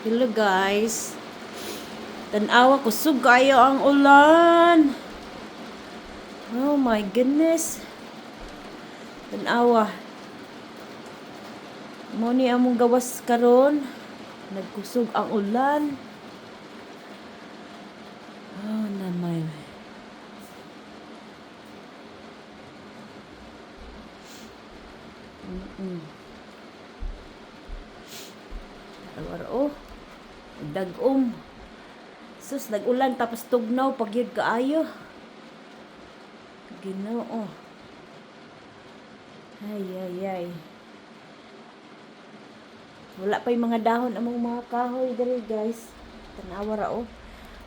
Hello guys. Tanawa ko kayo ang ulan. Oh my goodness. Tanawa. Mo ni among gawas karon. Nagkusog ang ulan. Oh namay. Awar oh. Dagom. Sus, nag-ulan tapos tugnaw pagyud kaayo. Ginoo. Ay. Wala pa yung mga dahon among mga kahoy diri guys. Tanawa ra oh.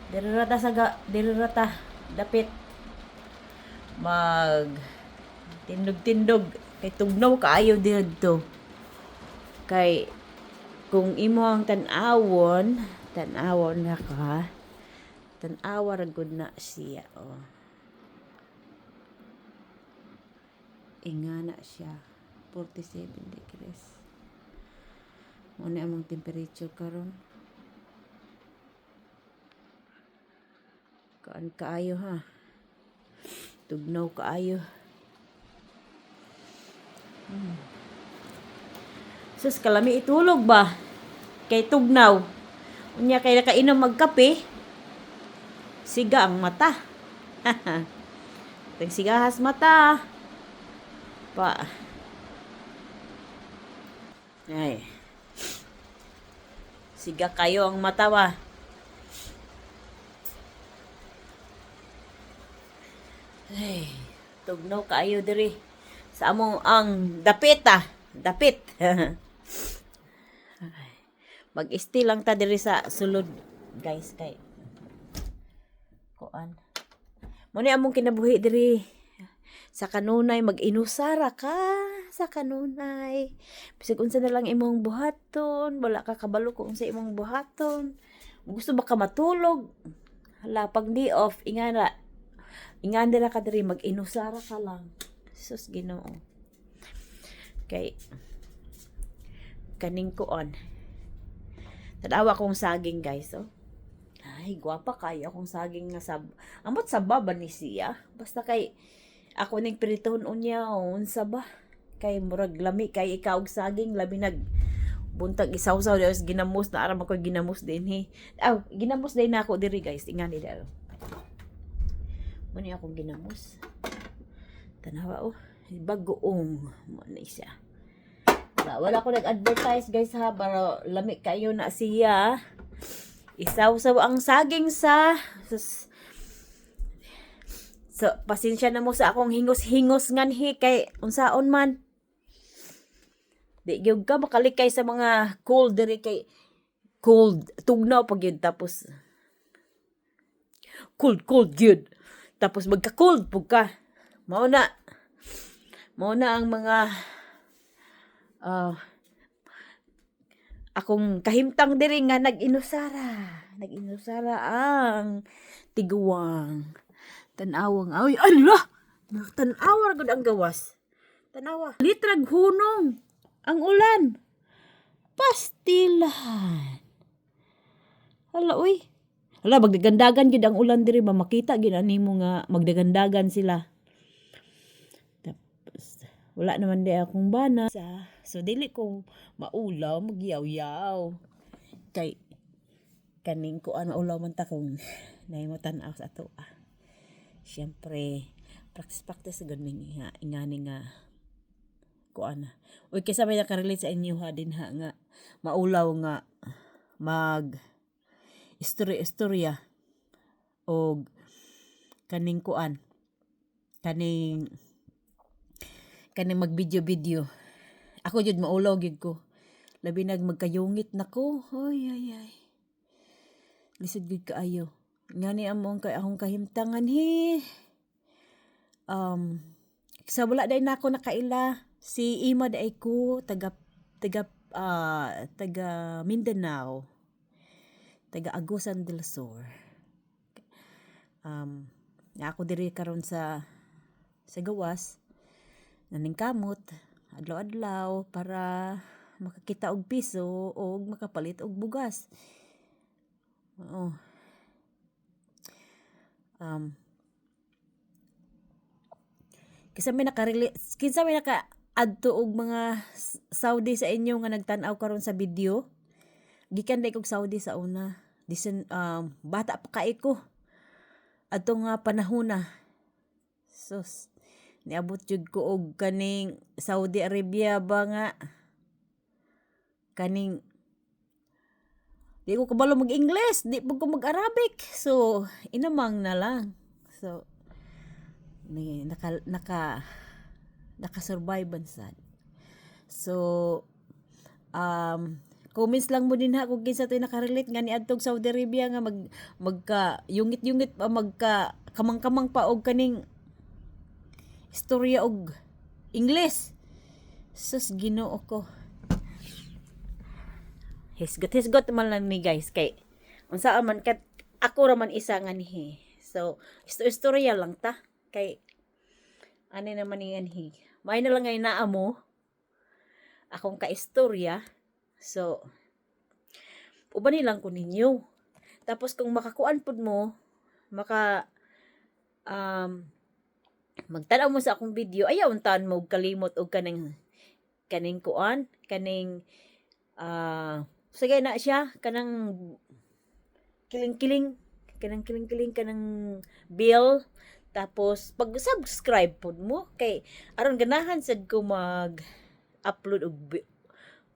Diri rata dapit. Mag tindog kay tugnaw kaayo didto. Kay kung imo ang tanawon na ka, tanawa ra gud na siya oh. Ingana siya 47 degrees. Mo na among temperature karon. Kaan kaayo ha. Tugnaw kaayo. Sus, kalami itulog ba? Kay tugnaw. Unya kay nakainom magkape. Siga ang mata. Teng sigahas mata. Pa. Ay. Siga kayo ang mata ba? Ay, tugnaw kaayo diri. Sa among ang dapit. Mag-stay lang ta diri sa sulod, guys, kay kuan. Mo ni among kinabuhi diri sa kanunay, mag-inusara ka sa kanunay. Bisag unsa na lang imong buhaton, wala ka kabalo kung sa imong buhaton. Gusto ba ka matulog? Hala, pag di off, ingana ka diri, mag-inusara ka lang. Sus, Ginoo. Kay kaning kuon. Tanawa kong saging, guys, oh. Ay, gwapa kayo akong saging nga amot saba ba ni siya? Basta kay ako ning piritohon unya unsa ba? Kay murag lami kay ikaw og saging labi nag buntag isawsaw dios ginamos na aram ako ginamos din he. Ginamos din na ako diri guys, ingani daw. Mo ni akong ginamos. Tanawa oh, bagoong mo ni siya. Wala ko nag-advertise guys ha, para lami kayo na siya. Isaw-saw ang saging sa so, pasensya na mo sa akong hingos-hingos nganhi kay unsaon man. Di gyud ka makalikay sa mga cold diri kay cold tugnaw pag yun tapos cold gyud. Tapos magka-cold pug ka. Mao na ang mga akong kahimtang diri nga nag-inusara ang tiguwang. Tanawang ay ala. Tanawa gud ang gawas. Tanawa. Litrag hunong ang ulan. Pastilan. Hala uy. Hala magdagandagan gid ang ulan diri ba makita gid animo nga magdagandagan sila. Tapos wala naman di akong bana. So dili ko maulaw magyaw-yaw. Kay kaning ko maulaw man ta kung nahimutan ako sa ato. Siyempre, practice gud ning ingani nga kuan. Uy kaysa may nakarelate sa inyo ha din ha nga maulaw nga mag istorya og kaning kuan kaning mag video. Ako jud maulaw gid ko. Labi nag magkayungit nako. Ay. Lisod gid kaayo. Ngani among kay akong kahimtangan he. Sa wala day nako nakaila si Ima day ko taga Mindanao. Taga Agusan del Sur. Ako diri karon sa gawas naning kamot adlaw-adlaw para makakita og piso o makapalit og bugas. Oo. Kinsa may naka-adto og mga Saudi sa inyo nga nagtan-aw karon sa video? Gikan day kog Saudi sa una. Bata pa kay ko. Adto nga panahon na. Sus. Niabot jud ko og kaning Saudi Arabia ba nga. Kaning di ko kabalo mag-English, di po ko mag-Arabic. So, inamang na lang. So, naka-survive sad. So, comments lang mo din ha kung kinsa to'y nakarelate nga ni adtog Saudi Arabia nga magka yungit-yungit pa magka kamang-kamang pa og kaning istorya og English. Sus, Ginoo ko. Hisgot man lang ni guys kay unsa man kat ako ra man isa nga ni. So istorya lang ta kay ani naman ni anhi. May na lang ngay naa mo akong kaistorya. So uban lang ko ninyo. Tapos kung makakuan pud mo magtanaw mo sa akong video, ayaw untaan mo kalimot og kaning kuan, kaning sige na siya kanang kiling-kiling kanang bill. Tapos pag subscribe pod mo kay aron ganahan sad ko mag-upload og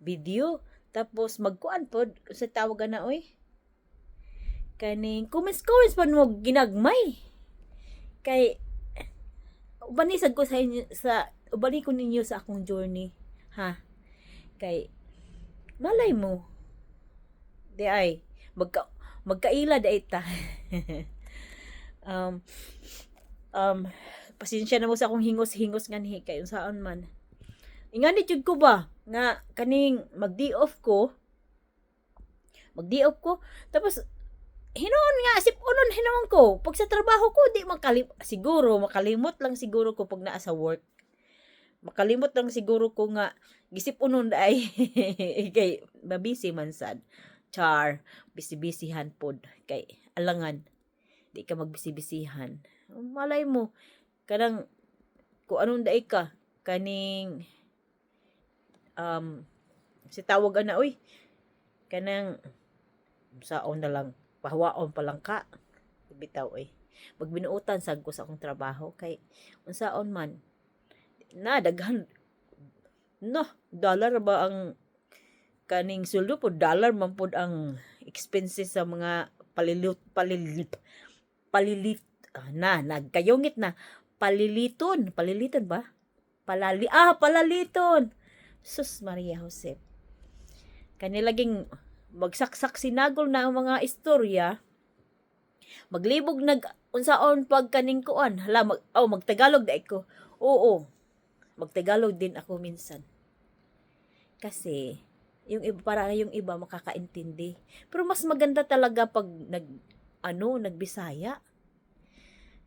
video. Tapos magkuan pod sa tawag na oy kaning comments pa mo ginagmay kay ubanisad ko ubani ko ninyo sa akong journey ha kay malay mo di ay magkaila da ita. Pasensya na mo sa akong hingos nga ni kay unsaon man ingani jud ko ba nga kaning mag-day off ko tapos hinoon nga sipunon hinoon ko pag sa trabaho ko di makalimot lang siguro ko pag naa sa work. Makalimot lang siguro ko nga gisipunon ay kay mabisi man sad. Char, bisibisihan pod kay alangan di ka magbisibisihan. Malay mo kanang kung anong daig ka kaning si tawag na oy kanang saon na lang pahawaon pa lang ka bitaw oy magbinuutan sad ko sa akong trabaho kay unsaon man na daghan no dollar ba ang kaning sweldo po dollar man pod ang expenses sa mga palilit nagkayungit na paliliton ba palaliton sus Maria Jose kanilaging magsaksak sinagol na ang mga istorya maglibog unsaon pag kaning kuan hala magtagalog dai ko oo magtagalog din ako minsan kasi yung iba para yung iba makakaintindi pero mas maganda talaga pag nagbisaya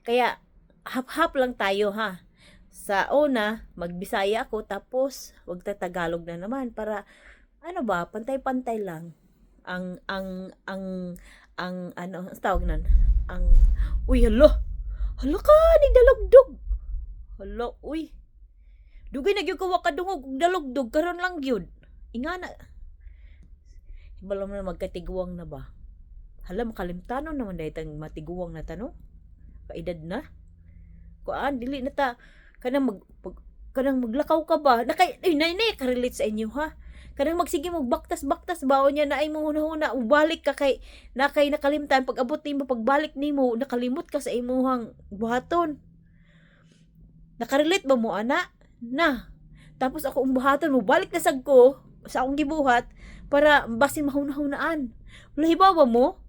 kaya hap-hap lang tayo ha sa una magbisaya ako tapos wag Tagalog na naman para pantay-pantay lang ang tawag nan ang uy hala ka ni dalugdog hala uy dugay na gyud ko wakadungog og dalugdog karon lang gyud ingana bala mo na magkatiguang na ba hala makalimtanon naman daytang matiguang na tano kaedad na kuan dili na ta kanang maglakaw ka ba nay ka-relate sa inyo ha kanang magsige mo baktas baon niya na ay mo hunahuna ubalik ka kay nakalimtan pag abot nimo pagbalik nimo nakalimot ka sa imuhang buhaton nakarelate ba mo ana na tapos ako buhaton mo balik na sad ko sa akong gibuhat para basin mahunahunaan wala hibawa mo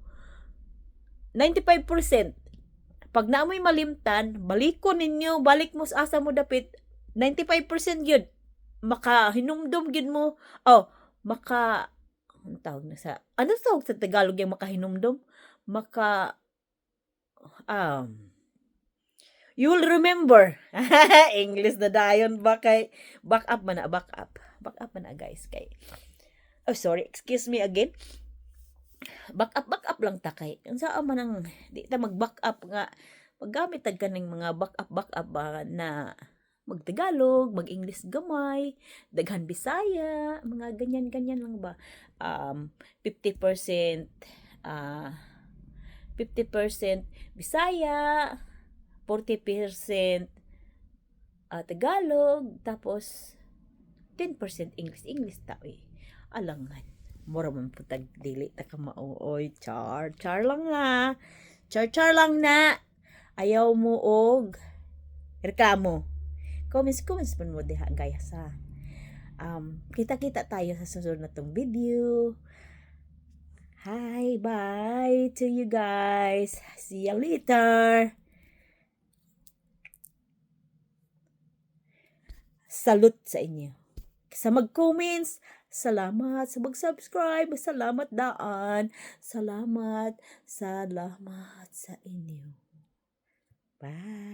95% pag naamoy malimtan balikon ninyo balik mo sa asa mo dapit 95% yun makahinumdum gid mo ang tawag na sa tawag sa Tagalog yung makahinumdum you'll remember English na dayon ba kay back up back up na guys kay. Oh sorry, excuse me again. Back up lang ta kay. Unsa man ang di ta mag-back up nga paggamit tag kaning mga back up ba na mag-Tagalog, mag-English gamay, daghan Bisaya, mga ganyan-ganyan lang ba. 50% ah 50% Bisaya, 40% Tagalog, tapos 10% English ta eh. Alangan. Mura man po tag dili ta ka maoy. Char lang na. Char lang na. Ayaw mo og reklamo. Comments man mo diha guys ha. Kita-kita tayo sa susunod na tong video. Hi, bye to you guys. See you later. Salute sa inyo. Sa mag-comments, salamat sa mag-subscribe, salamat daan, salamat sa inyo. Bye.